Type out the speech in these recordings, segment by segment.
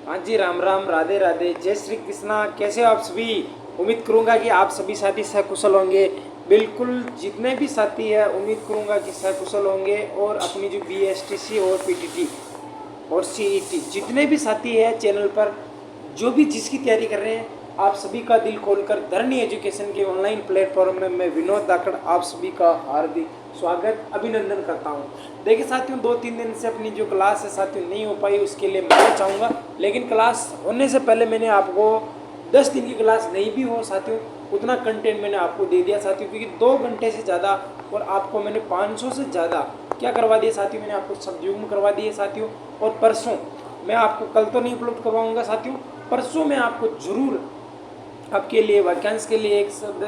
हाँ जी, राम राम, राधे राधे, जय श्री कृष्णा। कैसे हो आप सभी? उम्मीद करूंगा कि आप सभी साथी सकुशल होंगे। बिल्कुल, जितने भी साथी हैं उम्मीद करूंगा कि सकुशल होंगे। और अपनी जो BSTC और PTT और CET जितने भी साथी हैं चैनल पर, जो भी जिसकी तैयारी कर रहे हैं, आप सभी का दिल खोलकर धरनी एजुकेशन के ऑनलाइन प्लेटफॉर्म में मैं विनोद दाकड़ आप सभी का हार्दिक स्वागत अभिनंदन करता हूं। देखिए साथियों, 2-3 दिन से अपनी जो क्लास है साथियों नहीं हो पाई, उसके लिए मैं चाहूँगा, लेकिन क्लास होने से पहले मैंने आपको 10 दिन की क्लास नहीं भी हो साथियों, उतना कंटेंट मैंने आपको दे दिया साथियों, क्योंकि 2 घंटे से ज़्यादा और आपको मैंने 500 से ज़्यादा क्या करवा दिया साथियों, मैंने आपको सब्जुग्म करवा दिए साथियों। और परसों मैं आपको, कल तो नहीं उपलब्ध करवाऊंगा साथियों, परसों मैं आपको जरूर आपके लिए वाक्यांश के लिए एक शब्द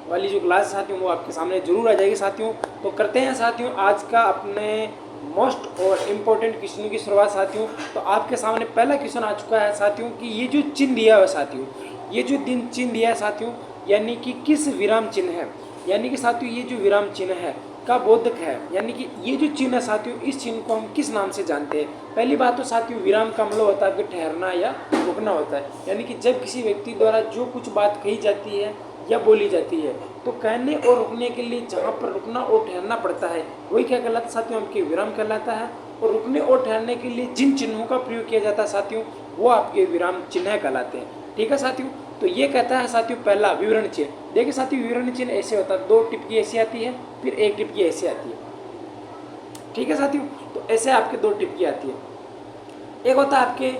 वाली जो क्लास साथियों वो आपके सामने जरूर आ जाएगी साथियों। तो करते हैं साथियों आज का अपने मोस्ट और इम्पोर्टेंट क्वेश्चन की शुरुआत साथियों। तो आपके सामने पहला क्वेश्चन आ चुका है साथियों कि ये जो चिन्ह दिया हुआ साथियों, ये जो दिन चिन्ह दिया है साथियों, यानी कि किस विराम चिन्ह है, यानी कि साथियों ये जो विराम चिन्ह है का बोधक है, यानी कि ये जो चिन्ह है साथियों, इस चिन्ह को हम किस नाम से जानते हैं। पहली बात तो साथियों, विराम का मतलब होता है कि ठहरना या रुकना होता है, यानी कि जब किसी व्यक्ति द्वारा जो कुछ बात कही जाती है या बोली जाती है तो कहने और रुकने के लिए जहाँ पर रुकना और ठहरना पड़ता है वही क्या कहलाता है साथियों, आपके विराम कहलाता है। और रुकने और ठहरने के लिए जिन चिन्हों का प्रयोग किया जाता है साथियों वो आपके विराम चिन्ह कहलाते हैं। ठीक है साथियों, तो ये कहता है साथियों पहला विवरण चिन्ह। देखिए साथियों, विवरण चिन्ह ऐसे होता है, 2 टिप की ऐसी आती है, फिर 1 टिप की ऐसी आती है। ठीक है साथियों, तो ऐसे आपके 2 टिप की आती है। एक होता है आपके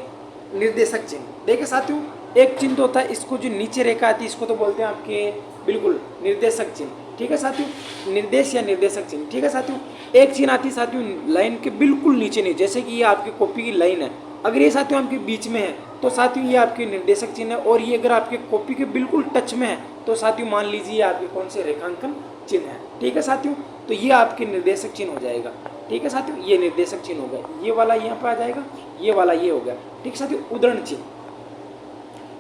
निर्देशक चिन्ह। देखिए साथियों, एक चिन्ह तो होता है, इसको जो नीचे रेखा आती है इसको तो बोलते हैं आपके बिल्कुल निर्देशक चिन्ह। ठीक है साथियों, निर्देश या निर्देशक चिन्ह। ठीक है साथियों, एक चिन्ह आती है साथियों लाइन के बिल्कुल नीचे नहीं, जैसे कि ये आपकी कॉपी की लाइन है, अगर ये साथियों आपके बीच में है तो साथियों ये आपके निर्देशक चिन्ह है। और ये अगर आपके कॉपी के बिल्कुल टच में है तो साथियों मान लीजिए आपके कौन से रेखांकन चिन्ह है। ठीक है साथियों, तो ये आपके निर्देशक चिन्ह हो जाएगा। ठीक है साथियों, ये निर्देशक चिन्ह हो गया, ये वाला यहाँ पर आ जाएगा, ये वाला ये हो गया। ठीक है साथियों, उद्धरण चिन्ह,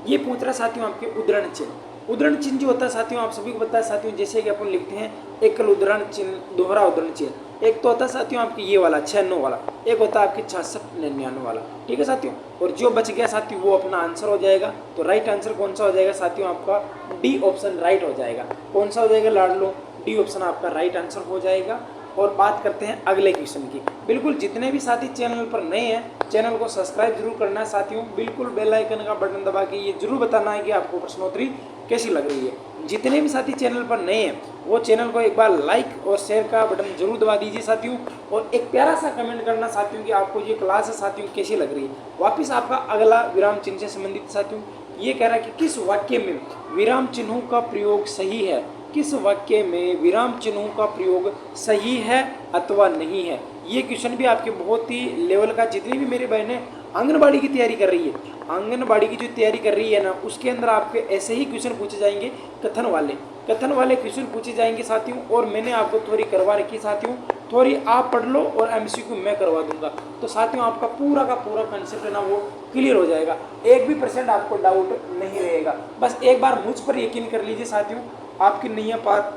ये पूछ रहा साथियों आपके उद्धरण चिन्ह। उद्धरण चिन्ह जो होता है साथियों आप सभी को पता है साथियों, जैसे कि अपन लिखते हैं एकल उद्धरण चिन्ह, दोहरा उद्धरण चिन्ह। एक तो होता है साथियों आपकी ये वाला 96 वाला, एक होता है आपकी 66-99 वाला। ठीक है साथियों, और जो बच गया साथियों वो अपना आंसर हो जाएगा। तो राइट आंसर कौन सा हो जाएगा साथियों, आपका डी ऑप्शन राइट हो जाएगा। कौन सा हो जाएगा लाडलो, डी ऑप्शन आपका राइट आंसर हो जाएगा। और बात करते हैं अगले क्वेश्चन की। बिल्कुल जितने भी साथी चैनल पर नए हैं चैनल को सब्सक्राइब जरूर करना है साथियों, बिल्कुल बेल आइकन का बटन दबा के ये जरूर बताना है कि आपको प्रश्नोत्तरी कैसी लग रही है। जितने भी साथी चैनल पर नए हैं वो चैनल को एक बार लाइक और शेयर का बटन जरूर दबा दीजिए साथियों, और एक प्यारा सा कमेंट करना साथियों कि आपको ये क्लास है साथियों कैसी लग रही है। वापिस आपका अगला विराम चिन्ह से संबंधित साथियों ये कह रहा है कि किस वाक्य में विराम चिन्हों का प्रयोग सही है, किस वाक्य में विराम चिन्हों का प्रयोग सही है अथवा नहीं है। ये क्वेश्चन भी आपके बहुत ही लेवल का, जितनी भी मेरे बहनें आंगनबाड़ी की तैयारी कर रही है, आंगनबाड़ी की जो तैयारी कर रही है ना, उसके अंदर आपके ऐसे ही क्वेश्चन पूछे जाएंगे, कथन वाले क्वेश्चन पूछे जाएंगे साथियों। और मैंने आपको थोड़ी करवा रखी साथियों, थोड़ी आप पढ़ लो और MCQ मैं करवा दूंगा, तो साथियों आपका पूरा का पूरा कंसेप्ट है ना वो क्लियर हो जाएगा, 1% भी आपको डाउट नहीं रहेगा। बस एक बार मुझ पर यकीन कर लीजिए साथियों, आपकी नैया पार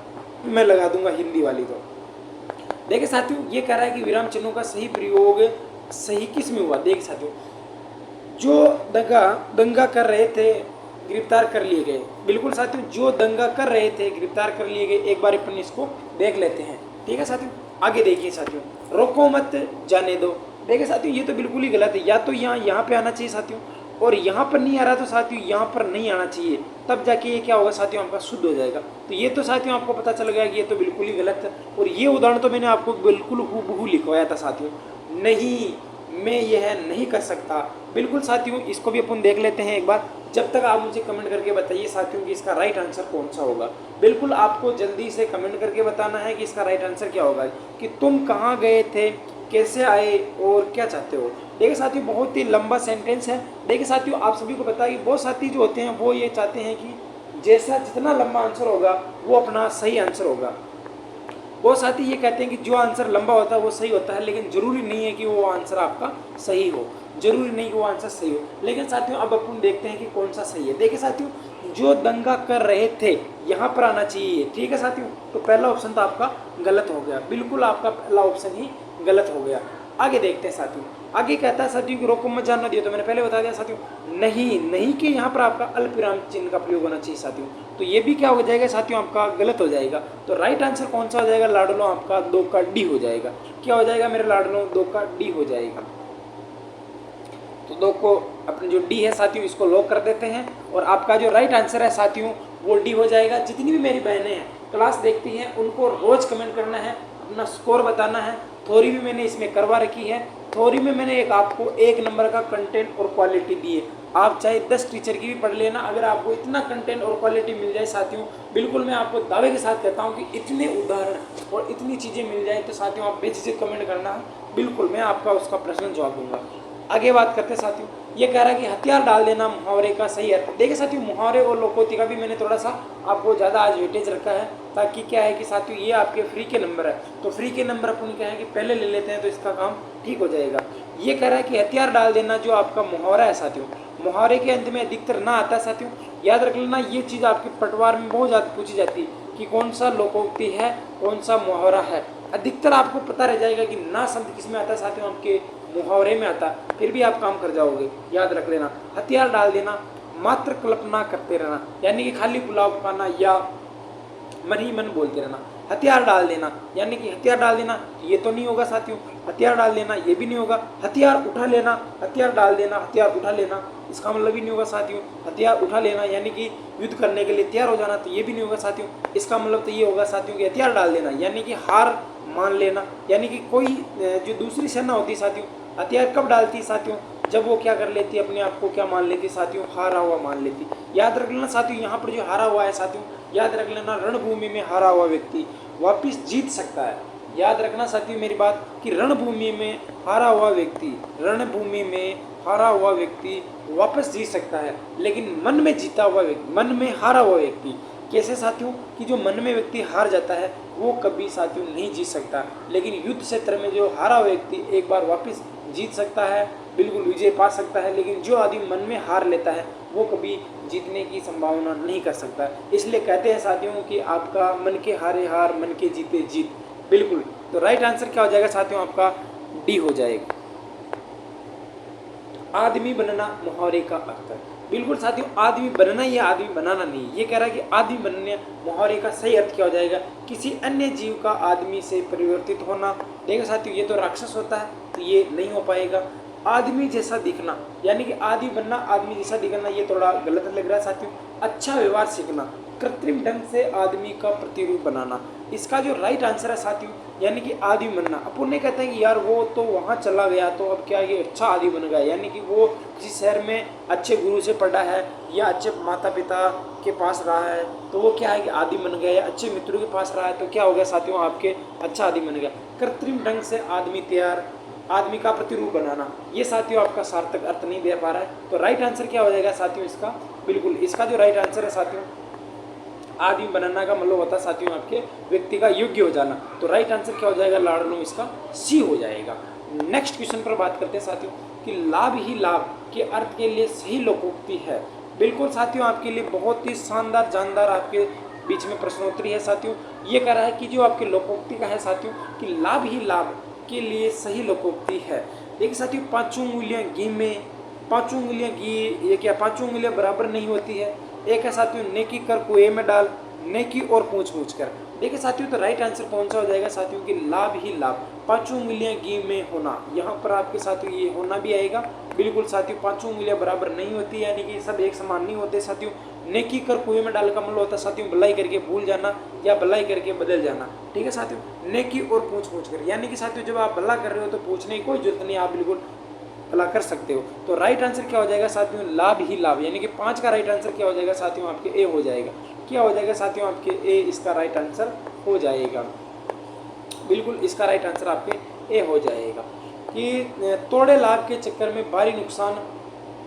मैं लगा दूंगा हिंदी वाली। तो देखिए साथियों, ये कह रहा है कि विराम चिन्हों का सही प्रयोग सही किस में हुआ। देखिए साथियों, जो दंगा कर रहे थे गिरफ्तार कर लिए गए। बिल्कुल साथियों, जो दंगा कर रहे थे गिरफ्तार कर लिए गए। एक बार अपन इसको देख लेते हैं। ठीक है साथियों, आगे देखिए साथियों, रोको मत जाने दो। देखिए साथियों, ये तो बिल्कुल ही गलत है, या तो यहाँ पे आना चाहिए साथियों, और यहाँ पर नहीं आ रहा तो साथियों यहाँ पर नहीं आना चाहिए, तब जाके ये क्या होगा साथियों आपका शुद्ध हो जाएगा। तो ये तो साथियों आपको पता चल गया कि ये तो बिल्कुल ही गलत है। और ये उदाहरण तो मैंने आपको बिल्कुल हूबहू लिखवाया था साथियों, नहीं मैं यह नहीं कर सकता। बिल्कुल साथियों, इसको भी अपन देख लेते हैं एक बार, जब तक आप मुझे कमेंट करके बताइए साथियों कि इसका राइट आंसर कौन सा होगा। बिल्कुल आपको जल्दी से कमेंट करके बताना है कि इसका राइट आंसर क्या होगा, कि तुम कहाँ गए थे, कैसे आए और क्या चाहते हो। देखिए साथियों, बहुत ही लंबा सेंटेंस है। देखिए साथियों, आप सभी को पता है कि बहुत साथी जो होते हैं वो ये चाहते हैं कि जैसा जितना लंबा आंसर होगा वो अपना सही आंसर होगा। वो साथी ये कहते हैं कि जो आंसर लंबा होता है वो सही होता है, लेकिन जरूरी नहीं है कि वो आंसर आपका सही हो, जरूरी नहीं कि वो आंसर सही हो। लेकिन साथियों अब अपन देखते हैं कि कौन सा सही है। देखिए साथियों, जो दंगा कर रहे थे यहाँ पर आना चाहिए। ठीक है साथियों, तो पहला ऑप्शन तो आपका गलत हो गया, बिल्कुल आपका पहला ऑप्शन ही गलत हो गया। आगे देखते हैं साथियों, आगे कहता है साथियों कि रोको मत जानना दियो, तो मैंने पहले बता दिया साथियों नहीं, नहीं के यहाँ पर आपका अल्पविराम चिन्ह का प्रयोग होना चाहिए साथियों। तो ये भी क्या हो जाएगा साथियों, आपका गलत हो जाएगा। तो राइट आंसर कौन सा हो जाएगा लाडलो, आपका 2 का डी हो जाएगा। क्या हो जाएगा मेरे लाडलो, 2 का डी हो जाएगा। तो 2 को अपने जो डी है साथियों इसको लॉक कर देते हैं, और आपका जो राइट आंसर है साथियों वो डी हो जाएगा। जितनी भी मेरी बहनें हैं क्लास देखती हैं उनको रोज कमेंट करना है, अपना स्कोर बताना है। थ्योरी भी मैंने इसमें करवा रखी है। थ्योरी में मैंने आपको 1 नंबर का कंटेंट और क्वालिटी दी है। आप चाहे 10 टीचर की भी पढ़ लेना, अगर आपको इतना कंटेंट और क्वालिटी मिल जाए साथियों, बिल्कुल मैं आपको दावे के साथ कहता हूँ कि इतने उदाहरण और इतनी चीज़ें मिल जाए तो साथियों आप बेझिझक कमेंट करना, बिल्कुल मैं आपका उसका प्रश्न जवाब दूंगा। आगे बात करते हैं साथियों, ये कह रहा है कि हथियार डाल देना मुहावरे का सही अर्थ। देखिए साथियों मुहावरे और लोकोक्ति का भी मैंने थोड़ा सा आपको ज़्यादा आज वेटेज रखा है, ताकि क्या है कि साथियों ये आपके फ्री के नंबर है, तो फ्री के नंबर अपन क्या है कि पहले ले लेते हैं तो इसका काम ठीक हो जाएगा। ये कह रहा है कि हथियार डाल देना जो आपका मुहावरा है साथियों, मुहावरे के अंत में अधिकतर ना आता है साथियों। याद रख लेना ये चीज़ आपके पटवार में बहुत ज़्यादा पूछी जाती है कि कौन सा लोकोक्ति है, कौन सा मुहावरा है। अधिकतर आपको पता रह जाएगा कि ना शब्द किस में आता है साथियों, आपके मुहावरे में आता है, फिर भी आप काम कर जाओगे। याद रख लेना हथियार डाल देना, मात्र कल्पना करते रहना, यानी कि खाली गुलाब खाना या मन ही मन बोलते रहना। हथियार डाल देना यानी कि हथियार डाल देना ये तो नहीं होगा साथियों, हथियार डाल देना ये भी नहीं होगा। हथियार उठा लेना, हथियार डाल देना, हथियार उठा लेना इसका मतलब ही नहीं होगा साथियों। हथियार उठा लेना यानी कि युद्ध करने के लिए तैयार हो जाना, तो ये भी नहीं होगा साथियों। इसका मतलब तो ये होगा साथियों कि हथियार डाल देना यानी कि हार मान लेना, यानी कि कोई जो दूसरी सेना होती है साथियों हथियार कब डालती है साथियों, जब वो क्या कर लेती है अपने आप को क्या मान लेती है साथियों, हारा हुआ मान लेती। याद रख लेना साथियों यहाँ पर जो हारा हुआ है साथियों, याद रख लेना रणभूमि में हारा हुआ व्यक्ति वापिस जीत सकता है। याद रखना साथियों मेरी बात कि रणभूमि में हारा हुआ व्यक्ति, रणभूमि में हारा हुआ व्यक्ति वापस जीत सकता है, लेकिन मन में जीता हुआ व्यक्ति, मन में हारा हुआ व्यक्ति कैसे साथियों कि जो मन में व्यक्ति हार जाता है वो कभी साथियों नहीं जीत सकता, लेकिन युद्ध क्षेत्र में जो हारा हुआ व्यक्ति एक बार वापस जीत सकता है, बिल्कुल विजय पा सकता है। लेकिन जो आदमी मन में हार लेता है वो कभी जीतने की संभावना नहीं कर सकता। इसलिए कहते हैं साथियों कि आपका मन के हारे हार, मन के जीते जीत। बिल्कुल, तो राइट आंसर क्या हो जाएगा साथियों, आपका डी हो जाएगा। आदमी बनना मुहावरे का अर्थ है। बिल्कुल साथियों आदमी बनना या आदमी बनाना नहीं, ये कह रहा है कि आदमी बनने मुहावरे का सही अर्थ क्या हो जाएगा, किसी अन्य जीव का आदमी से परिवर्तित होना। देखो साथियों ये तो राक्षस होता है तो ये नहीं हो पाएगा। आदमी जैसा दिखना यानी कि आदमी बनना, आदमी जैसा दिखना ये थोड़ा गलत लग रहा है साथियों। अच्छा व्यवहार सीखना, कृत्रिम ढंग से आदमी का प्रतिरूप बनाना, इसका जो राइट आंसर है साथियों यानी कि आदमी बनना। अपन नहीं कहते हैं कि यार वो तो वहाँ चला गया तो अब क्या ये अच्छा आदमी बन गया, यानी कि वो किसी शहर में अच्छे गुरु से पढ़ा है या अच्छे माता पिता के पास रहा है तो वो क्या है कि आदमी बन गया, या अच्छे मित्रों के पास रहा है तो क्या हो गया साथियों आपके अच्छा आदमी बन गया। कृत्रिम ढंग से आदमी तैयार, आदमी का प्रतिरूप बनाना, ये साथियों आपका सार्थक अर्थ नहीं दे पा रहा है। तो राइट आंसर क्या हो जाएगा साथियों इसका, बिल्कुल इसका जो राइट आंसर है साथियों आदमी बनाना का मतलब होता है साथियों आपके व्यक्ति का योग्य हो जाना। तो राइट आंसर क्या हो जाएगा लाडलो, इसका सी हो जाएगा। नेक्स्ट क्वेश्चन पर बात करते हैं साथियों कि लाभ ही लाभ के अर्थ के लिए सही लोकोक्ति है। बिल्कुल साथियों आपके लिए बहुत ही शानदार जानदार आपके बीच में प्रश्नोत्तरी है साथियों। ये कह रहा है कि जो आपके लोकोक्ति का है साथियों कि लाभ ही लाभ के लिए सही लोकोक्ति है। देखिए साथियों पांचों उंगलियां घी में, पांचों उंगलियां घी, ये क्या पांचों उंगलियां बराबर नहीं होती है। एक है साथियों नेकी कर कुएं में डाल, नेकी और पूछ पूछ कर। देखिए साथियों तो राइट आंसर कौन सा हो जाएगा साथियों कि लाभ ही लाभ, पांचों उंगलियां घी में होना, यहाँ पर आपके साथियों ये होना भी आएगा। बिल्कुल साथियों पांचों उंगलियां बराबर नहीं होती यानी कि सब एक समान नहीं होते साथियों। नेकी कर कुएं में डाल का मतलब होता है साथियों भलाई करके भूल जाना या भलाई करके बदल जाना। ठीक है साथियों, नेकी और पूछ पूछ कर यानी कि साथियों जब आप भला कर रहे हो तो पूछने की कोई जरूरत नहीं, आप बिल्कुल भला कर सकते हो। तो राइट आंसर क्या हो जाएगा साथियों लाभ ही लाभ, यानी कि 5 का राइट आंसर क्या हो जाएगा साथियों आपके ए हो जाएगा। क्या हो जाएगा साथियों आपके ए, इसका राइट आंसर हो जाएगा। बिल्कुल इसका राइट आंसर आपके ए हो जाएगा कि तोड़े लाभ के चक्कर में भारी नुकसान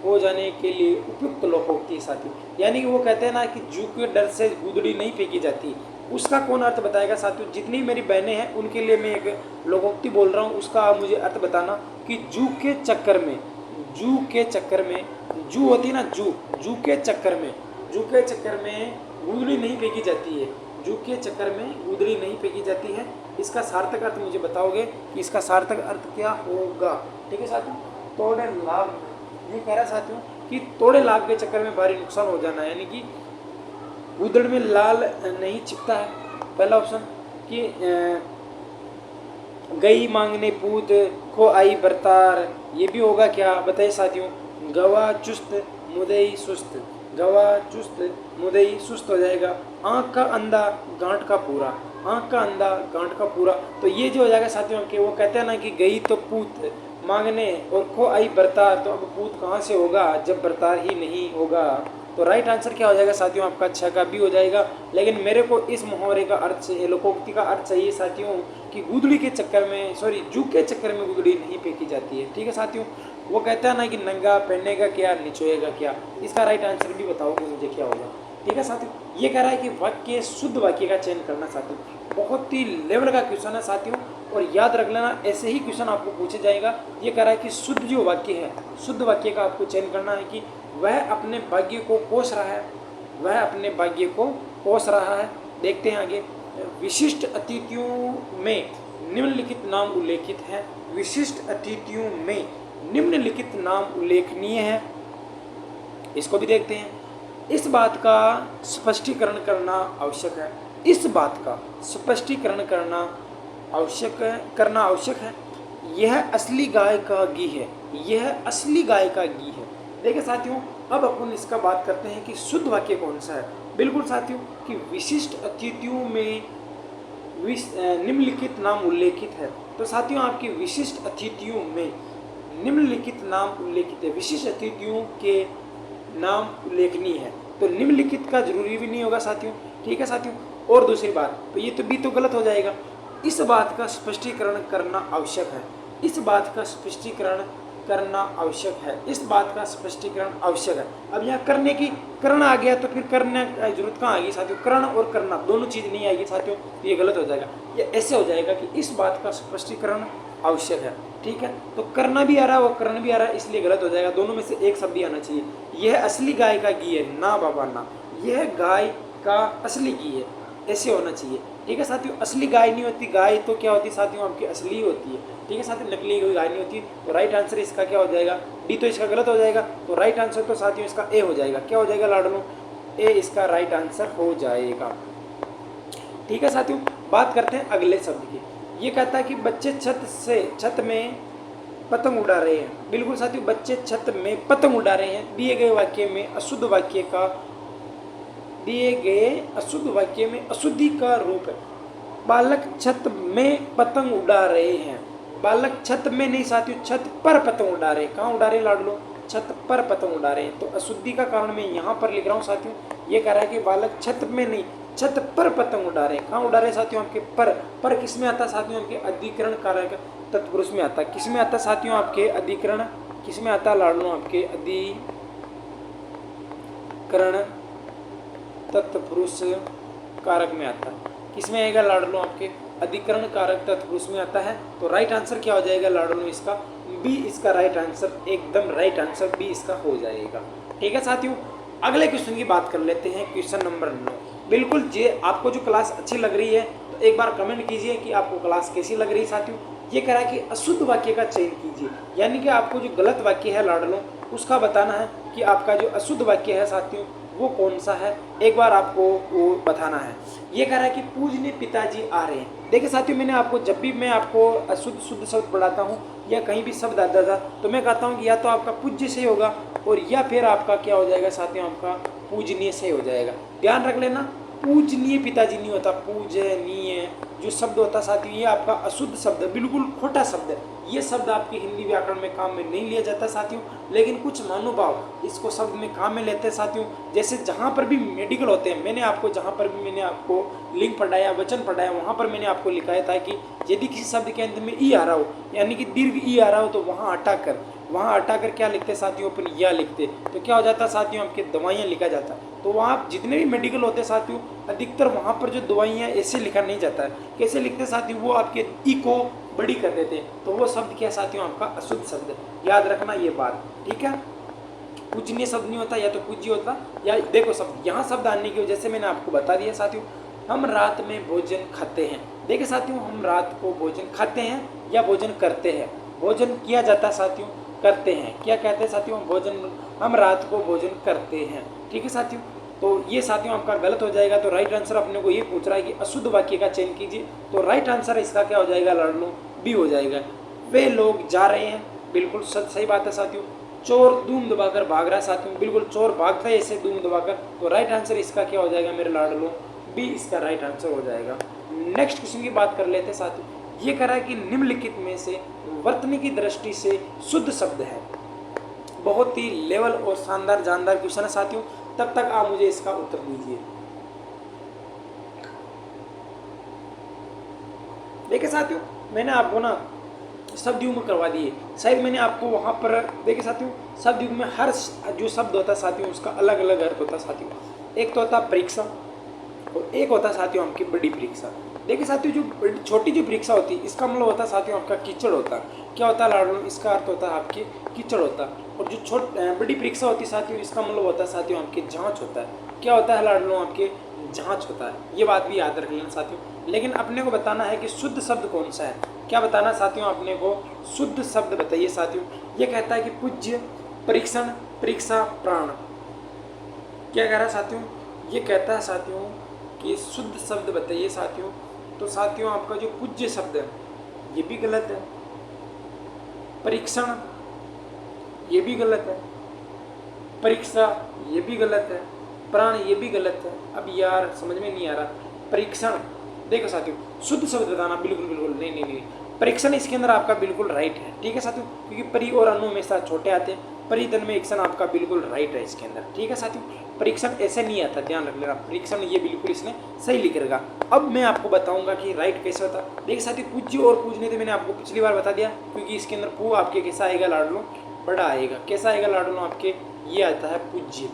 हो जाने के लिए उपयुक्त लोकोक्ति साथियों, यानी कि वो कहते हैं ना कि जू के डर से गुदड़ी नहीं फेंकी जाती, उसका कौन अर्थ बताएगा साथियों। जितनी मेरी बहनें हैं उनके लिए मैं एक लोकोक्ति बोल रहा हूँ, उसका आप मुझे अर्थ बताना कि जू के चक्कर में, जू के चक्कर में, जू होती है ना जू, जू के चक्कर में, जू के चक्कर में गुदड़ी नहीं फेंकी जाती है, जू के चक्कर में गुदड़ी नहीं फेंकी जाती है। इसका सार्थक अर्थ मुझे बताओगे कि इसका सार्थक अर्थ क्या होगा। ठीक है साथियों, तोड़े लाभ, ये कह रहा है साथियों कि तोड़े लाभ के चक्कर में भारी नुकसान हो जाना, यानी कि गूदड़ में लाल नहीं छिपता है। पहला ऑप्शन कि गई मांगने पूत को आई बरतार, ये भी होगा क्या बताइए साथियों। गवा चुस्त मुदई सुस्त, गवा चुस्त मुदई सुस्त हो जाएगा। आँख का अंधा गांठ का पूरा, आँख का अंधा गांठ का पूरा, तो ये जो हो जाएगा साथियों के, वो कहते हैं ना कि गई तो पूत मांगने और खो आई बरतार, तो अब पूत कहाँ से होगा जब बरतार ही नहीं होगा। तो राइट आंसर क्या हो जाएगा साथियों आपका, छह का बी हो जाएगा। लेकिन मेरे को इस मुहावरे का अर्थ चाहिए, लोकोक्ति का अर्थ चाहिए साथियों कि गुदड़ी के चक्कर में, सॉरी जूक के चक्कर में गुदड़ी नहीं फेंकी जाती है। ठीक है साथियों, वो कहता है ना कि नंगा पहनने का क्या निचोएगा क्या, इसका राइट आंसर भी बताओगे मुझे क्या होगा। ठीक है साथियों, ये कह रहा है कि वाक्य, शुद्ध वाक्य का चयन करना साथियों, बहुत ही लेवल का क्वेश्चन है साथियों, और याद रख लेना ऐसे ही क्वेश्चन आपको पूछे जाएगा। ये कह रहा है कि शुद्ध जो वाक्य है, शुद्ध वाक्य का आपको चयन करना है कि वह अपने भाग्य को कोस रहा है, वह अपने भाग्य को कोस रहा है। देखते हैं आगे, विशिष्ट अतिथियों में निम्नलिखित नाम उल्लेखित है, विशिष्ट अतिथियों में निम्नलिखित नाम उल्लेखनीय है, इसको भी देखते हैं। इस बात का स्पष्टीकरण करना आवश्यक है, इस बात का स्पष्टीकरण करना आवश्यक है। यह असली गाय का घी है, यह असली गाय का घी है। देखिए साथियों, अब अपन इसका बात करते हैं कि शुद्ध वाक्य कौन सा है। बिल्कुल साथियों कि विशिष्ट अतिथियों में निम्नलिखित नाम उल्लेखित है। तो साथियों आपकी विशिष्ट अतिथियों में निम्नलिखित नाम उल्लेखित है, विशिष्ट अतिथियों के नाम उल्लेखनीय है, तो निम्नलिखित का जरूरी भी नहीं होगा साथियों। ठीक है साथियों, और दूसरी बात, तो ये तो भी तो गलत हो जाएगा। इस बात का स्पष्टीकरण करना आवश्यक है, इस बात का स्पष्टीकरण करना आवश्यक है, इस बात का स्पष्टीकरण आवश्यक है। अब यहाँ करने की करण आ गया तो फिर करने की जरूरत कहाँ आएगी साथियों, करण और करना दोनों चीज़ नहीं आएगी साथियों, ये गलत हो जाएगा। ये ऐसे हो जाएगा कि इस बात का स्पष्टीकरण आवश्यक है। ठीक है, तो करना भी आ रहा है और करण भी आ रहा है, इसलिए गलत हो जाएगा, दोनों में से एक शब्द ही आना चाहिए। यह असली गाय का घी है, ना बाबा ना, यह गाय का असली घी है, ऐसे होना चाहिए। ठीक है साथियों, असली गाय नहीं होती, गाय तो क्या होती है साथियों आपकी असली होती है। ठीक है साथियों, नकली कोई गाय नहीं होती। तो राइट आंसर इसका क्या हो जाएगा, डी तो इसका गलत हो जाएगा। तो राइट आंसर तो साथियों इसका ए हो जाएगा। क्या हो जाएगा लाडलो, ए इसका राइट आंसर हो जाएगा। ठीक है साथियों, बात करते हैं अगले शब्द की। ये कहता है कि बच्चे छत में पतंग उड़ा रहे हैं। बिल्कुल साथियों, बच्चे छत में पतंग उड़ा रहे हैं। दिए गए अशुद्ध वाक्य में अशुद्धि का रूप है। बालक छत में पतंग उड़ा रहे हैं, बालक छत में नहीं साथियों, छत पर पतंग उड़ा रहे हैं। कहाँ उड़ा रहे हैं लाडलो, छत पर पतंग उड़ा रहे हैं। तो अशुद्धि का कारण मैं यहाँ पर लिख रहा हूँ साथियों। ये कह रहा है कि बालक छत में नहीं, छत पर पतंग उड़ा रहे हैं। कहाँ उड़ा रहे हैं साथियों आपके, पर किस में आता है साथियों आपके, अधिकरण कारक तत्पुरुष में आता है। किस में आता है साथियों आपके, अधिकरण किस में आता है लाडलो आपके, अधिकरण तत्पुरुष कारक में आता है। किस में आएगा लाडलो आपके, अधिकरण कारक तत्पुरुष में आता है। तो राइट आंसर क्या हो जाएगा लाडलो इसका, बी इसका राइट आंसर, एकदम राइट आंसर बी इसका हो जाएगा। ठीक है साथियों, अगले क्वेश्चन की बात कर लेते हैं, क्वेश्चन नंबर 9। बिल्कुल जे आपको जो क्लास अच्छी लग रही है तो एक बार कमेंट कीजिए कि आपको क्लास कैसी लग रही है साथियों। ये कह रहा है कि अशुद्ध वाक्य का चयन कीजिए, यानी कि आपको जो गलत वाक्य है लाडलो उसका बताना है कि आपका जो अशुद्ध वाक्य है साथियों वो कौन सा है, एक बार आपको वो बताना है। ये कह रहा है कि पूजनीय पिताजी आ रहे हैं। देखिए साथियों, मैंने आपको जब भी मैं आपको शुद्ध शब्द पढ़ाता हूँ या कहीं भी शब्द आता था तो मैं कहता हूँ कि या तो आपका पूज्य से होगा और या फिर आपका क्या हो जाएगा साथियों, आपका पूजनीय से हो जाएगा। ध्यान रख लेना, पूजनीय पिताजी नहीं होता, पूजनीय जो शब्द होता साथियों ये आपका अशुद्ध शब्द है, बिल्कुल खोटा शब्द है। ये शब्द आपकी हिंदी व्याकरण में काम में नहीं लिया जाता साथियों, लेकिन कुछ महानुभाव इसको शब्द में काम में लेते हैं साथियों। जैसे जहाँ पर भी मेडिकल होते हैं, मैंने आपको जहाँ पर भी मैंने आपको लिंग पढ़ाया, वचन पढ़ाया, वहाँ पर मैंने आपको लिखाया था कि यदि किसी शब्द के अंत में ई आ रहा हो, यानी कि दीर्घ ई आ रहा हो, तो वहाँ हटाकर क्या लिखते साथियों, अपन या लिखते, तो क्या हो जाता साथियों आपके दवाइयाँ लिखा जाता। तो वहाँ जितने भी मेडिकल होते हैं साथियों अधिकतर वहाँ पर जो दवाइयाँ ऐसे लिखा नहीं जाता है। कैसे लिखते साथियों, वो आपके ई को बड़ी कर देते हैं, तो वो शब्द क्या साथियों आपका अशुद्ध शब्द है। याद रखना ये बात, ठीक है। पूजनीय शब्द नहीं होता, या तो पूज्य होता या देखो शब्द, यहाँ शब्द आने की वजह से मैंने आपको बता दिया साथियों। हम रात में भोजन खाते हैं। देखिए साथियों, हम रात को भोजन खाते हैं या भोजन करते हैं, भोजन किया जाता है साथियों, करते हैं। क्या कहते हैं साथियों? भोजन, हम रात को भोजन करते हैं। ठीक है साथियों, तो ये साथियों आपका गलत हो जाएगा। तो राइट आंसर अपने को ये पूछ रहा है कि अशुद्ध वाक्य का चयन कीजिए। तो राइट आंसर इसका क्या हो जाएगा लाडलो? बी हो जाएगा। वे लोग जा रहे हैं, बिल्कुल सही बात है साथियों। चोर धूम दबाकर भाग रहा है साथियों, बिल्कुल चोर भागता है ऐसे धूम दबाकर। तो राइट आंसर इसका क्या हो जाएगा मेरे लाडलो? बी इसका राइट आंसर हो जाएगा। नेक्स्ट क्वेश्चन की बात कर लेते हैं साथियों। ये कह रहा है कि निम्नलिखित में से वर्तनी की दृष्टि से शुद्ध शब्द है। बहुत ही लेवल और शानदार जानदार क्वेश्चन है साथियों। तब तक आप मुझे इसका उत्तर दीजिए। देखिए साथियों, मैंने आपको ना शब्द युग में करवा दिए। शायद मैंने आपको वहां पर, देखिए साथियों, शब्द युग में हर जो शब्द होता है साथियों उसका अलग अलग अर्थ होता है साथियों। एक तो होता है परीक्षा और एक होता है साथियों आपकी बड़ी परीक्षा। देखिए साथियों, जो छोटी जो परीक्षा होती है इसका मतलब होता है साथियों आपका कीचड़ होता है। क्या होता है लाडलो? इसका अर्थ होता है आपके कीचड़ होता है। और जो बड़ी परीक्षा होती है साथियों इसका मतलब होता है साथियों आपके जांच होता है। क्या होता है लाडलो? आपके जांच होता है। ये बात भी याद रख लेना साथियों। लेकिन अपने को बताना है कि शुद्ध शब्द कौन सा है। क्या बताना साथियों? अपने को शुद्ध शब्द बताइए साथियों। ये कहता है कि पूज्य, परीक्षण, परीक्षा, प्राण। क्या कह रहा है साथियों? ये कहता है साथियों कि शुद्ध शब्द बताइए साथियों। तो साथियों आपका जो पूज्य शब्द है ये भी गलत है, परीक्षण ये भी गलत है, परीक्षा ये भी गलत है, प्राण ये भी गलत है। अब यार समझ में नहीं आ रहा। परीक्षण, देखो साथियों, शुद्ध शब्द बताना। बिल्कुल बिल्कुल नहीं, परीक्षण इसके अंदर आपका बिल्कुल राइट है। ठीक है साथियों, क्योंकि परी और अनु हमेशा छोटे आते हैं। परिधन में एक्शन आपका बिल्कुल राइट है इसके अंदर। ठीक है साथियों, परीक्षण ऐसे नहीं आता, ध्यान रख लेना। परीक्षण ये बिल्कुल इसने सही लिख रखा। अब मैं आपको बताऊंगा कि राइट कैसे होता। देखिए साथियों, पूज्य और पूजने थे मैंने आपको पिछली बार बता दिया, क्योंकि इसके अंदर पू आपके कैसा आएगा लाडलो? बड़ा आएगा। कैसा आएगा लाडलो? आपके ये आता है पूज्य।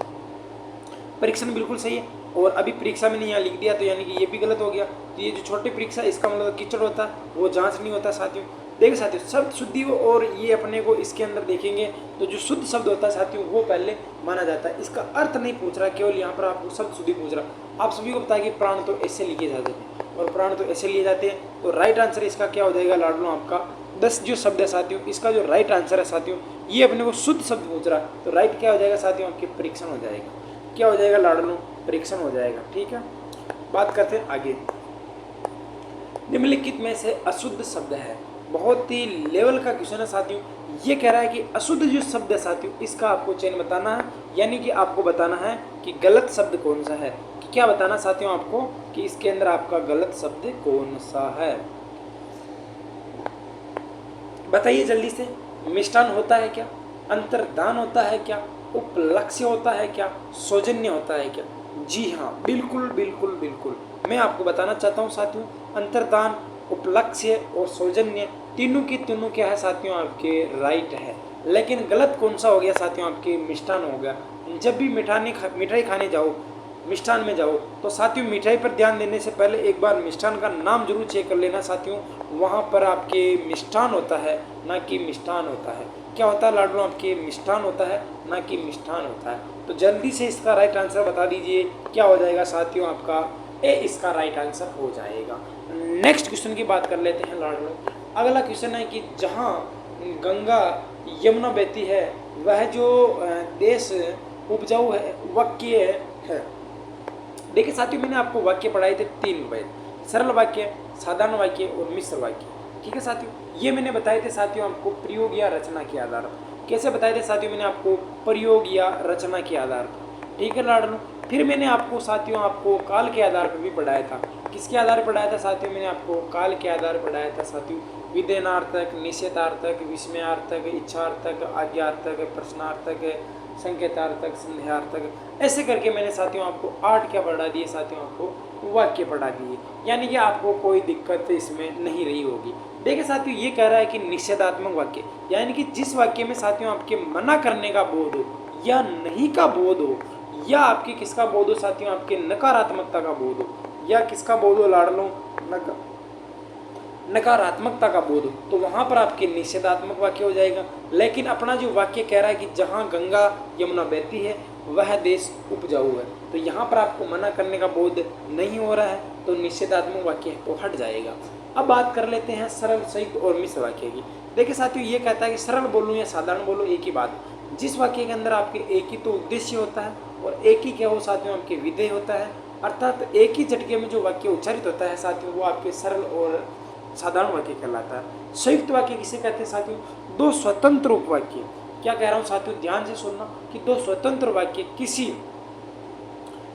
परीक्षण बिल्कुल सही है। और अभी परीक्षा में नहीं यहाँ लिख दिया, तो यानी कि ये भी गलत हो गया। तो ये जो छोटी परीक्षा इसका मतलब कीचड़ होता है, वो जांच नहीं होता साथियों। देखिए साथियों, शब्द शुद्धि और ये अपने को इसके अंदर देखेंगे तो जो शुद्ध शब्द होता है साथियों वो पहले माना जाता है। इसका अर्थ नहीं पूछ रहा, केवल यहाँ पर आपको शब्द शुद्धि पूछ रहा। आप सभी को पता है कि प्राण तो ऐसे लिखे जाते हैं और प्राण तो ऐसे लिए जाते हैं। तो राइट आंसर इसका क्या हो जाएगा लाडलो? आपका 10 जो शब्द है साथियों, इसका जो राइट आंसर है साथियों, ये अपने को शुद्ध शब्द पूछ रहा है। तो राइट क्या हो जाएगा साथियों? आपके परीक्षण हो जाएगा। क्या हो जाएगा लाडलो? परीक्षण हो जाएगा। ठीक है, बात करते हैं आगे। निम्नलिखित में से अशुद्ध शब्द है। बहुत ही लेवल का क्वेश्चन है साथियों। ये कह रहा है कि अशुद्ध जो शब्द है साथियों इसका आपको चयन बताना है, यानी कि आपको बताना है कि गलत शब्द कौन सा है। कि क्या बताना साथियों आपको कि इसके अंदर आपका गलत शब्द कौन सा है? बताइए जल्दी से। मिष्टान होता है क्या? अंतर्दान होता है क्या? उपलक्ष्य होता है क्या? सौजन्य होता है क्या? जी हाँ, बिल्कुल बिल्कुल बिल्कुल। मैं आपको बताना चाहता हूँ साथियों, अंतर्दान, उपलक्ष्य और सौजन्य तीनों की तीनों क्या है साथियों? आपके राइट है। लेकिन गलत कौन सा हो गया साथियों? आपके मिष्टान हो गया। जब भी मिठाई खाने जाओ, मिष्ठान में जाओ, तो साथियों मिठाई पर ध्यान देने से पहले एक बार मिष्ठान का नाम जरूर चेक कर लेना साथियों। वहाँ पर आपके मिष्ठान होता है, ना कि मिष्ठान होता है। क्या होता है लाडलो? आपके मिष्ठान होता है, ना कि मिष्ठान होता है। तो जल्दी से इसका राइट आंसर बता दीजिए। क्या हो जाएगा साथियों? आपका ए इसका राइट आंसर हो जाएगा। नेक्स्ट क्वेश्चन की बात कर लेते हैं लाडलो। अगला क्वेश्चन है कि जहाँ गंगा यमुना बहती है वह जो देश उपजाऊ है वाक्य है। देखिए साथियों, मैंने आपको वाक्य पढ़ाए थे 3 वेद, सरल वाक्य, साधारण वाक्य और मिश्र वाक्य। ठीक है साथियों, ये मैंने बताए थे साथियों आपको प्रयोग या रचना के आधार पर। कैसे बताए थे साथियों? मैंने आपको प्रयोग या रचना के आधार पर। ठीक है लाडलो। फिर मैंने आपको साथियों आपको काल के आधार पर भी पढ़ाया था। किसके आधार पर पढ़ाया था साथियों? मैंने आपको काल के आधार पर पढ़ाया था साथियों। विधेयनार्थक, निषेधार्थक, विस्मयार्थक, इच्छार्थक, आज्ञार्थक, प्रश्नार्थक, संकेतार्थक, संध्यार्थक, ऐसे करके मैंने साथियों आपको 8 क्या पढ़ा दिए साथियों? आपको वाक्य पढ़ा दिए, यानी कि आपको कोई दिक्कत इसमें नहीं रही होगी। देखिए साथियों, ये कह रहा है कि निषेधात्मक वाक्य, यानी कि जिस वाक्य में साथियों आपके मना करने का बोध हो या नहीं का बोध हो, या आपके किसका बोध हो साथियों? आपके नकारात्मकता का बोध हो, या किसका बोध हो लाडलो? नकारात्मकता का बोध हो, तो वहां पर आपके निषेधात्मक वाक्य हो जाएगा। लेकिन अपना जो वाक्य कह रहा है कि जहां गंगा यमुना बहती है वह देश उपजाऊ है, तो यहाँ पर आपको मना करने का बोध नहीं हो रहा है, तो निषेधात्मक वाक्य तो हट जाएगा। अब बात कर लेते हैं सरल, संयुक्त और मिश्र वाक्य की। देखिए साथियों, ये कहता है कि सरल बोलूँ या साधारण बोलूँ एक ही बात। जिस वाक्य के अंदर आपके एक ही तो उद्देश्य होता है और एक ही क्या हो साथियों आपके विधेय होता है, अर्थात एक ही झटके में जो वाक्य उच्चारित होता है साथियों, वो आपके सरल और साधारण वाक्य कहलाता है। संयुक्त वाक्य किसे कहते हैं साथियों? दो स्वतंत्र उपवाक्य। क्या कह रहा हूँ साथियों, ध्यान से सुनना कि दो स्वतंत्र वाक्य किसी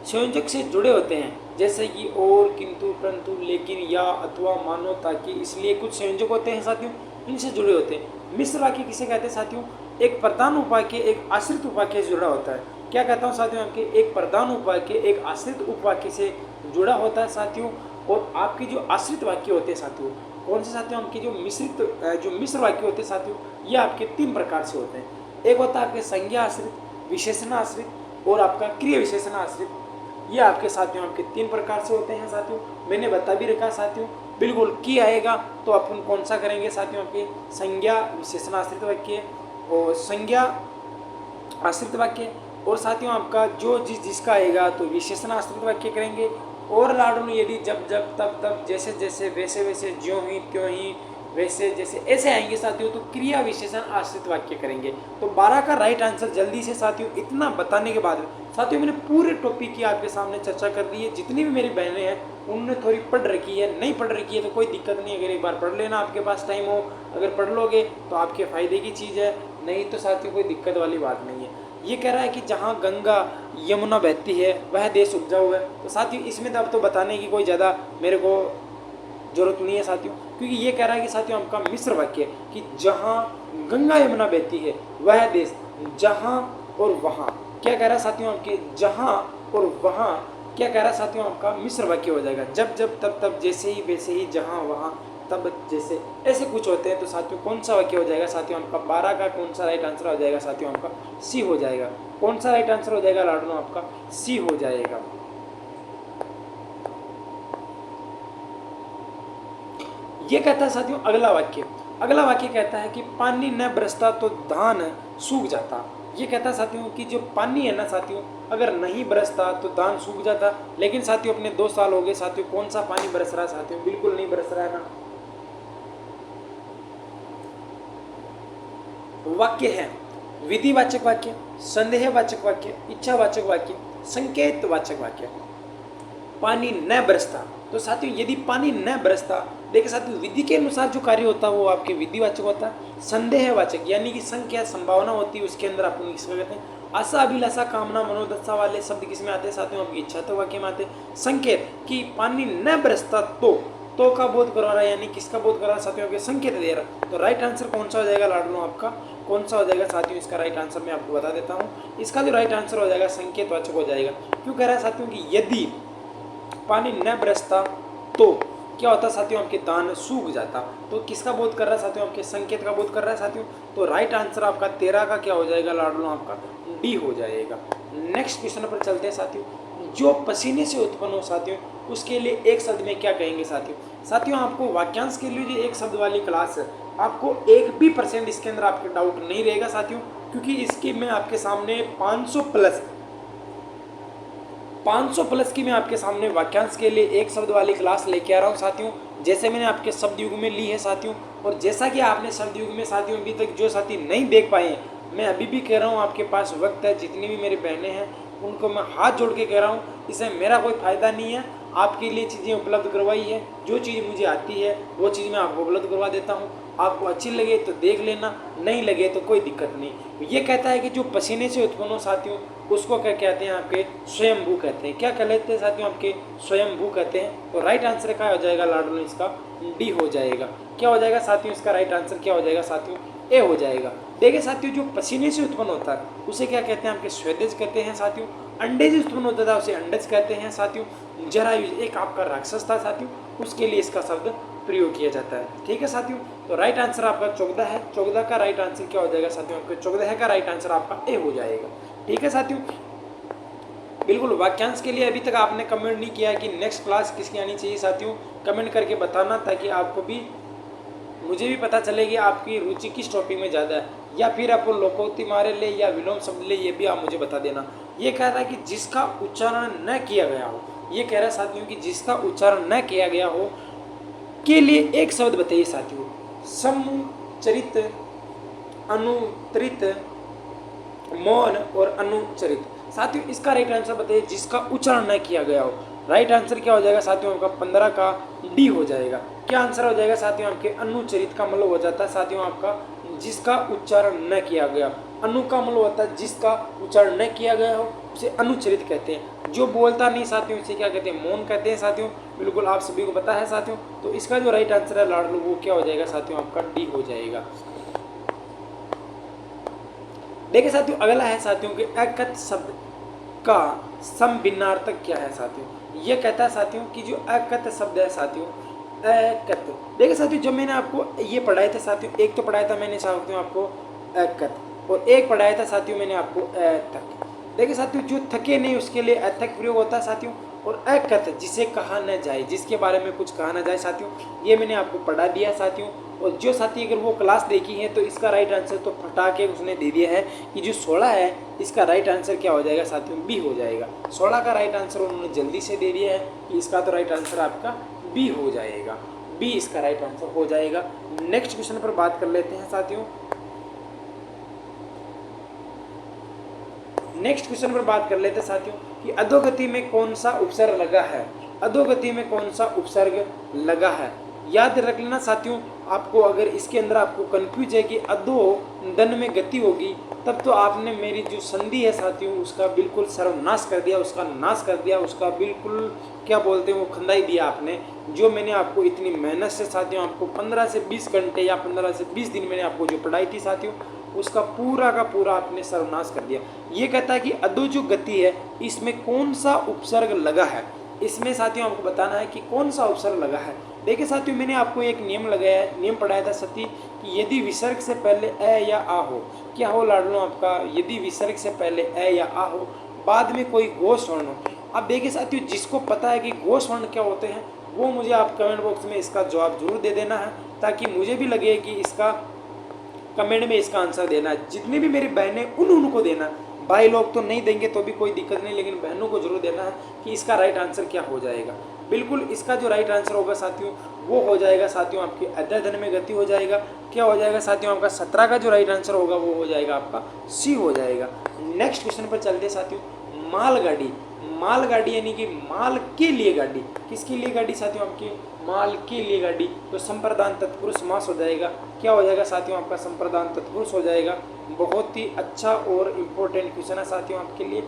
संयोजक से जुड़े होते हैं, जैसे कि और, किंतु, परंतु, लेकिन, या, अथवा, मानो, ताकि, इसलिए कुछ संयोजक होते हैं साथियों, इनसे जुड़े होते हैं। मिश्र वाक्य किसे कहते हैं साथियों? एक प्रधान उपवाक्य एक आश्रित उपवाक्य से जुड़ा होता है। क्या कहता हूँ साथियों, आपके एक प्रधान उपवाक्य एक आश्रित उपवाक्य से जुड़ा होता है साथियों। और आपके जो आश्रित वाक्य होते हैं साथियों, कौन से साथियों? आपके जो मिश्र वाक्य होते हैं साथियों, ये आपके तीन प्रकार से होते हैं। एक होता है आपके संज्ञा आश्रित, विशेषण आश्रित और आपका क्रिया विशेषण आश्रित। ये आपके साथियों आपके तीन प्रकार से होते हैं साथियों। मैंने बता भी रखा साथियों, बिल्कुल की आएगा तो अपन कौन सा करेंगे साथियों? आपके संज्ञा विशेषण आश्रित वाक्य और संज्ञा आश्रित वाक्य, और साथियों आपका जो जिसका आएगा तो विशेषण आश्रित वाक्य करेंगे। और लाडू यदि जब जब तब तब जैसे जैसे वैसे वैसे ज्यों ही त्यों ही वैसे जैसे ऐसे आएंगे साथियों, तो क्रिया विशेषण आश्रित वाक्य करेंगे। तो 12 का राइट आंसर जल्दी से साथियों। इतना बताने के बाद साथियों मैंने पूरे टॉपिक की आपके सामने चर्चा कर दी है। जितनी भी मेरी बहनें हैं उनने थोड़ी पढ़ रखी है, नहीं पढ़ रखी है तो कोई दिक्कत नहीं। अगर एक बार पढ़ लेना, आपके पास टाइम हो, अगर पढ़ लोगे तो आपके फायदे की चीज़ है, नहीं तो साथियों कोई दिक्कत वाली बात नहीं है। ये कह रहा है कि जहाँ गंगा यमुना बहती है वह देश उपजाऊ है। तो साथियों इसमें तो अब तो बताने की कोई ज़्यादा मेरे को जरूरत नहीं है साथियों, क्योंकि ये कह रहा है कि साथियों आपका मिश्र वाक्य कि जहाँ गंगा यमुना बहती है वह देश, जहाँ और वहाँ। क्या कह रहा है साथियों आपके? जहाँ और वहाँ। क्या कह रहा है साथियों आपका? मिश्र वाक्य हो जाएगा। जब जब तब तब, जैसे ही वैसे ही, जहाँ वहाँ तब जैसे, ऐसे कुछ होते हैं। तो साथियों कौन सा वाक्य हो जाएगा साथियों आपका? 12 का कौन सा राइट आंसर हो जाएगा साथियों आपका? सी हो जाएगा। कौन सा राइट आंसर हो जाएगा लाडनो? आपका सी हो जाएगा। ये कहता है साथियों अगला वाक्य। अगला वाक्य कहता है कि पानी न बरसता तो धान सूख जाता। ये कहता है साथियों कि जो पानी है ना साथियों, अगर नहीं बरसता तो धान सूख जाता। लेकिन साथियों अपने 2 साल हो गए साथियों, कौन सा पानी बरस रहा है साथियों? बिल्कुल नहीं बरस रहा है ना। वाक्य है विधिवाचक वाक्य, संदेहवाचक वाक्य, इच्छावाचक वाक्य, संकेतवाचक वाक्य। पानी न बरसता, तो साथियों यदि पानी न बरसता, देखिए साथियों विधि के अनुसार जो कार्य होता है वो आपके विधिवाचक होता है। संदेहवाचक यानी कि संख्या संभावना होती है, उसके अंदर अपन किसमें कहते हैं? आशा अभिलाषा कामना मनोदशा वाले शब्द किसमें आते हैं साथियों? आपकी इच्छा तो वाक्य में आते हैं। संकेत कि पानी न बरसता तो का बोध करवा रहा है, यानी किसका बोध कर रहा है साथियों? आपके संकेत दे रहा। तो राइट आंसर कौन सा हो जाएगा लाडलो? आपका कौन सा हो जाएगा साथियों? इसका राइट आंसर मैं आपको बता देता हूँ। इसका जो राइट आंसर हो जाएगा संकेतवाचक हो जाएगा। क्यों कह रहा है साथियों कि यदि पानी न बरसता तो क्या होता साथियों? आपके धान सूख जाता। तो किसका बोध कर रहा है साथियों? आपके संकेत का बोध कर रहा है साथियों। तो राइट आंसर आपका 13 का क्या हो जाएगा लाडलो? आपका डी हो जाएगा। नेक्स्ट क्वेश्चन पर चलते हैं साथियों। जो पसीने से उत्पन्न हो साथियों, उसके लिए एक शब्द में क्या कहेंगे साथियों? साथियों आपको वाक्यांश के लिए जो एक शब्द वाली क्लास है, आपको 1 भी % इसके अंदर आपके डाउट नहीं रहेगा साथियों, क्योंकि इसकी मैं आपके सामने 500 प्लस की मैं आपके सामने वाक्यांश के लिए एक शब्द वाली क्लास लेके आ रहा हूँ साथियों। जैसे मैंने आपके शब्द युग में ली है साथियों, और जैसा कि आपने शब्द युग में साथियों अभी तक जो साथी नहीं देख पाए हैं, मैं अभी भी कह रहा हूँ आपके पास वक्त है। जितनी भी मेरी बहनें हैं उनको मैं हाथ जोड़ के कह रहा हूँ, इससे मेरा कोई फ़ायदा नहीं है, आपके लिए चीज़ें उपलब्ध करवाई है। जो चीज़ मुझे आती है वो चीज़ मैं आपको उपलब्ध करवा देता हूँ। आपको अच्छी लगे तो देख लेना, नहीं लगे तो कोई दिक्कत नहीं। ये कहता है कि जो पसीने से उत्पन्न हो साथियों, उसको क्या कहते हैं? आपके स्वयंभू कहते हैं। क्या कहते हैं साथियों? आपके स्वयंभू कहते हैं। तो राइट आंसर क्या हो जाएगा लाडलो? इसका डी हो जाएगा। क्या हो जाएगा साथियों? इसका राइट आंसर क्या हो जाएगा साथियों? ए हो जाएगा। देखिए साथियों जो पसीने से उत्पन्न होता है उसे क्या कहते हैं? आपके स्वेदज कहते हैं साथियों। अंडे से उत्पन्न होता था उसे अंडज कहते हैं साथियों। जरायु एक आपका राक्षस था साथियों, उसके लिए इसका शब्द प्रयोग किया जाता है। ठीक है साथियों। तो राइट आंसर आपका 14 है। 14 का राइट आंसर क्या हो जाएगा साथियों? आपके 14 का राइट आंसर आपका ए हो जाएगा। ठीक है साथियों। बिल्कुल वाक्यांश के लिए अभी तक आपने कमेंट नहीं किया कि नेक्स्ट क्लास किसकी आनी चाहिए साथियों, कमेंट करके बताना, ताकि आपको भी मुझे भी पता चले कि आपकी रुचि किस टॉपिक में ज़्यादा है, या फिर आप लोकोक्ति मारे ले या विलोम शब्द ले, ये भी आप मुझे बता देना। ये कह रहा है कि जिसका उच्चारण न किया गया हो, ये कह रहा है साथियों कि जिसका उच्चारण न किया गया हो, के लिए एक शब्द बताइए साथियों। समचरित, अनुत्तरित, मौन और अनुचरित। साथियों इसका राइट आंसर बताइए जिसका उच्चारण न किया गया हो। राइट आंसर क्या हो जाएगा साथियों आपका 15 का डी हो जाएगा। क्या आंसर हो जाएगा साथियों आपके अनुचरित का मतलब हो जाता है साथियों आपका जिसका उच्चारण न किया गया। अनु का मतलब होता है जिसका उच्चारण न किया गया हो उसे अनुचरित कहते हैं। जो बोलता नहीं साथियों उसे क्या कहते हैं, मौन कहते हैं साथियों। बिल्कुल आप सभी को पता है साथियों। तो इसका जो राइट आंसर है लाडलो वो क्या हो जाएगा साथियों आपका डी हो जाएगा। देखिए साथियों अगला है साथियों के एकत शब्द का समभिन्नार्थक क्या है साथियों। ये कहता है साथियों कि जो एकत शब्द है साथियों, एकत। देखिए साथियों जब मैंने आपको ये पढ़ाए थे साथियों, एक तो पढ़ाया था मैंने साथियों आपको एकत और एक पढ़ाया था साथियों मैंने आपको अथक। देखिए साथियों जो थके नहीं उसके लिए अथक प्रयोग होता है साथियों। और एकत जिसे कहा न जाए, जिसके बारे में कुछ कहा न जाए साथियों, ये मैंने आपको पढ़ा दिया साथियों। और जो साथी अगर वो क्लास देखी है तो इसका राइट आंसर तो फटाके उसने दे दिया है कि जो 16 है इसका राइट आंसर क्या हो जाएगा साथियों, बी हो जाएगा। 16 का राइट आंसर उन्होंने जल्दी से दे दिया है कि इसका तो राइट आंसर आपका बी हो जाएगा। बी इसका राइट आंसर हो जाएगा। नेक्स्ट क्वेश्चन पर बात कर लेते हैं साथियों। नेक्स्ट क्वेश्चन पर बात कर लेते हैं साथियों कि अधोगति में कौन सा उपसर्ग लगा है। अधोगति में कौन सा उपसर्ग लगा है, याद रख लेना साथियों। आपको अगर इसके अंदर आपको कंफ्यूज है कि अधो धन में गति होगी तब तो आपने मेरी जो संधि है साथियों उसका बिल्कुल सर्वनाश कर दिया, उसका नाश कर दिया, उसका बिल्कुल क्या बोलते हैं वो खंदाई दिया आपने। जो मैंने आपको इतनी मेहनत से साथियों आपको 15 से 20 घंटे या 15 से 20 दिन मैंने आपको जो पढ़ाई थी साथियों उसका पूरा का पूरा आपने सर्वनाश कर दिया। ये कहता है कि अधो जो गति है इसमें कौन सा उपसर्ग लगा है। इसमें साथियों आपको बताना है कि कौन सा उपसर्ग लगा है। देखिए साथियों मैंने आपको एक नियम लगाया है, नियम पढ़ाया था सती कि यदि विसर्ग से पहले अ या आ हो, क्या हो लाडलो आपका, यदि विसर्ग से पहले अ या आ हो बाद में कोई घोष वर्ण हो। अब देखिए साथियों जिसको पता है कि घोष वर्ण क्या होते हैं वो मुझे आप कमेंट बॉक्स में इसका जवाब जरूर दे देना है ताकि मुझे भी लगे कि इसका कमेंट में इसका आंसर देना है। जितनी भी मेरी बहनें उनको देना, भाई लोग तो नहीं देंगे तो भी कोई दिक्कत नहीं, लेकिन बहनों को जरूर देना है कि इसका राइट आंसर क्या हो जाएगा। बिल्कुल इसका जो राइट आंसर होगा साथियों वो हो जाएगा साथियों आपके अधर धन में गति हो जाएगा। क्या हो जाएगा साथियों आपका 17 का जो राइट आंसर होगा वो हो जाएगा आपका सी हो जाएगा। नेक्स्ट क्वेश्चन पर चलते साथियों। मालगाड़ी, मालगाड़ी यानी कि माल के लिए गाड़ी, किसके लिए गाड़ी साथियों आपके माल के लिए गाड़ी, तो संप्रदान तत्पुरुष समास हो जाएगा। क्या हो जाएगा साथियों आपका संप्रदान तत्पुरुष हो जाएगा। बहुत ही अच्छा और इम्पोर्टेंट क्वेश्चन है साथियों आपके लिए।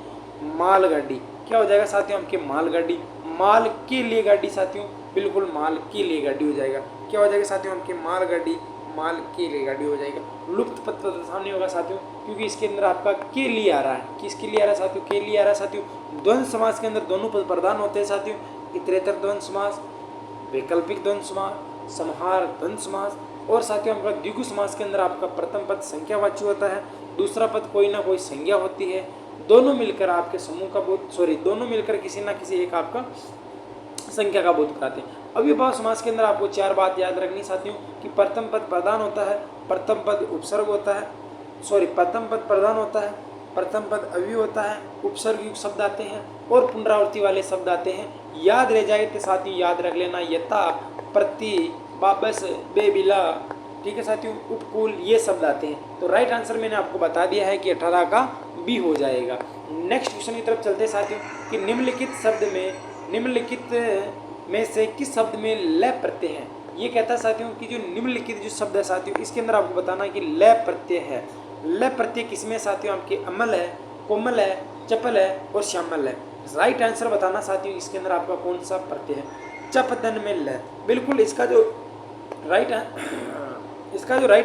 मालगाड़ी क्या हो जाएगा साथियों आपके मालगाड़ी, माल के लिए गाड़ी साथियों, बिल्कुल माल के लिए गाड़ी हो जाएगा। क्या हो जाएगा साथियों आपके मालगाड़ी, माल के लिए गाड़ी हो जाएगा। लुप्त पद नहीं होगा साथियों क्योंकि इसके अंदर आपका के लिए आ रहा है। किसके लिए आ रहा है साथियों, के लिए आ रहा है साथियों। द्वंद्व समास के अंदर दोनों पद प्रधान होते हैं साथियों, इतरेतर द्वंद्व समास, वैकल्पिक द्वंद्व समास, समहार द्वंद्व समास। और साथियों आपका द्विगु समास के अंदर आपका प्रथम पद संख्यावाची होता है, दूसरा पद कोई ना कोई संज्ञा होती है। दोनों मिलकर आपके समूह का बोध, दोनों मिलकर किसी ना किसी एक आपका संख्या का बोध कराते हैं। अविभाव समास के अंदर आपको 4 बात याद रखनी साथियों कि प्रथम पद प्रधान होता है, प्रथम पद उपसर्ग होता है, प्रथम पद प्रधान होता है, प्रथम पद अवयव होता है, उपसर्ग युक्त शब्द आते हैं और पुनरावृत्ति वाले शब्द आते हैं। याद रह जाए तो साथियों याद रख लेना यथा, प्रति, वापस, बेबिला, ठीक है साथियों, उपकूल, ये शब्द आते हैं। तो राइट आंसर मैंने आपको बता दिया है कि 18 का बी हो जाएगा। नेक्स्ट क्वेश्चन की तरफ चलते हैं साथियों कि निम्नलिखित शब्द में, निम्नलिखित में से किस शब्द में ल प्रत्यय है। ये कहता है साथियों कि जो निम्नलिखित जो शब्द है साथियों इसके अंदर आपको बताना है कि ल प्रत्यय है। ल प्रत्यय किसमें साथियों आपके अमल है, कोमल है, चपल है और श्यामल है। राइट आंसर बताना साथियों इसके अंदर आपका कौन सा प्रत्यय है। चपदन में ल, बिल्कुल इसका जो राइट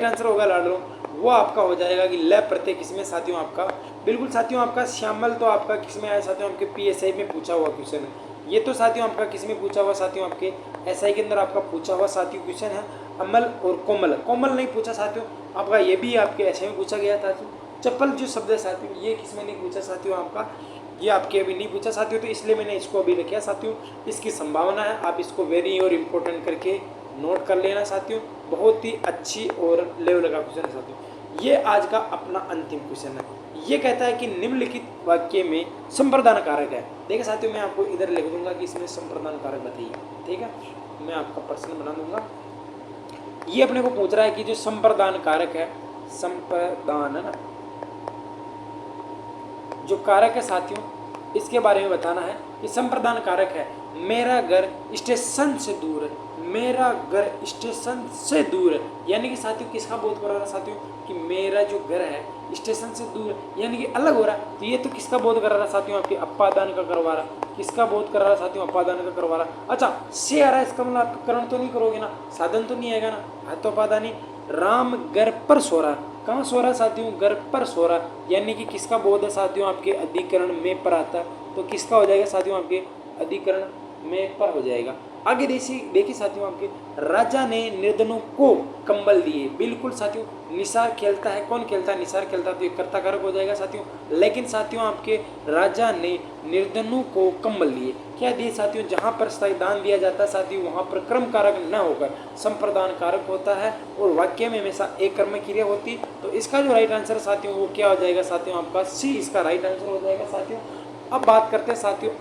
आंसर होगा लाडलो वो आपका हो जाएगा कि ल प्रत्यय किसमें साथियों आपका, बिल्कुल साथियों आपका श्यामल। तो आपका किसमें आया साथियों आपके पीएसआई में पूछा हुआ क्वेश्चन है। ये तो साथियों आपका किसमें पूछा हुआ साथियों आपके एसआई के अंदर आपका पूछा हुआ साथियों क्वेश्चन है। अमल और कोमल, कोमल नहीं पूछा साथियों आपका, ये भी आपके एसआई में पूछा गया था। चप्पल जो शब्द है साथियों ये किसमें नहीं पूछा साथियों आपका, ये आपके अभी नहीं पूछा साथियों, तो इसलिए मैंने इसको अभी रखा साथियों। इसकी संभावना है आप इसको वेरी और इम्पोर्टेंट करके नोट कर लेना साथियों। बहुत ही अच्छी और लेवल का क्वेश्चन है साथियों। ये आज का अपना अंतिम क्वेश्चन है। ये कहता है कि निम्नलिखित वाक्य में संप्रदान कारक है। देखिए साथियों मैं आपको इधर लिख दूंगा कि इसमें संप्रदान कारक बताइए, ठीक है। मैं आपका प्रश्न बना दूंगा। ये अपने को पूछ रहा है कि जो संप्रदान कारक है, संप्रदान है ना, जो कारक है साथियों, इसके बारे में बताना है कि संप्रदान कारक है मेरा घर स्टेशन से दूर है, मेरा घर स्टेशन से दूर है। यानी कि साथियों किसका बोध करा रहा है साथियों, कि मेरा जो घर है स्टेशन से दूर है, यानी कि अलग हो रहा है। तो ये तो किसका बोध करा रहा है साथियों, आपके अपादान का करवा रहा, किसका बोध कर रहा है साथियों, अपादान का करवा रहा। अच्छा से आ रहा है, इसका मतलब आप करण तो नहीं करोगे ना, साधन तो नहीं आएगा ना, है तो अपादानी। राम घर पर सो रहा, कहाँ सो रहा है साथियों, घर पर सो रहा, यानी कि किसका बोध है साथियों, आपके अधिकरण में पर आता है, तो किसका हो जाएगा साथियों, आपके अधिकरण में पर हो जाएगा। आगे देखिए साथियों, आपके राजा ने निर्धनों को कंबल दिए। बिल्कुल साथियों, निसार खेलता है, कौन खेलता है, निसार खेलता है, तो ये कर्ता कारक हो जाएगा साथियों। लेकिन साथियों आपके राजा ने निर्धनों को कंबल दिए, क्या दिए साथियों, जहाँ पर स्थायी दान दिया जाता है साथियों वहाँ पर क्रम कारक न होकर संप्रदान कारक होता है और वाक्य में हमेशा एक कर्म क्रिया होती। तो इसका जो राइट आंसर साथियों वो क्या हो जाएगा साथियों, आपका सी इसका राइट आंसर हो जाएगा साथियों। अब बात करते हैं साथियों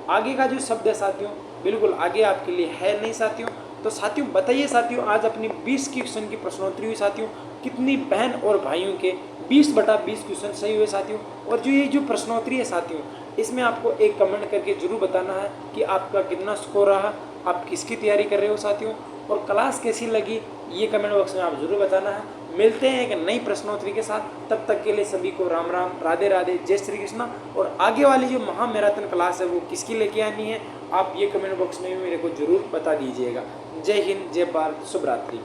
आगे का जो शब्द है साथियों, बिल्कुल आगे आपके लिए है नहीं साथियों। तो साथियों बताइए साथियों, आज अपनी 20 की क्वेश्चन की प्रश्नोत्तरी हुई साथियों, कितनी बहन और भाइयों के 20/20 क्वेश्चन सही हुए साथियों। और जो ये जो प्रश्नोत्तरी है साथियों, इसमें आपको एक कमेंट करके जरूर बताना है कि आपका कितना स्कोर रहा, आप किसकी तैयारी कर रहे हो साथियों, और क्लास कैसी लगी ये कमेंट बॉक्स में आप जरूर बताना है। मिलते हैं एक नई प्रश्नोत्तरी के साथ, तब तक के लिए सभी को राम राम, राधे राधे, जय श्री कृष्णा। और आगे वाली जो महामैराथन क्लास है वो किसकी लेके आनी है, आप ये कमेंट बॉक्स में भी मेरे को जरूर बता दीजिएगा। जय हिंद, जय भारत, शुभ रात्रि।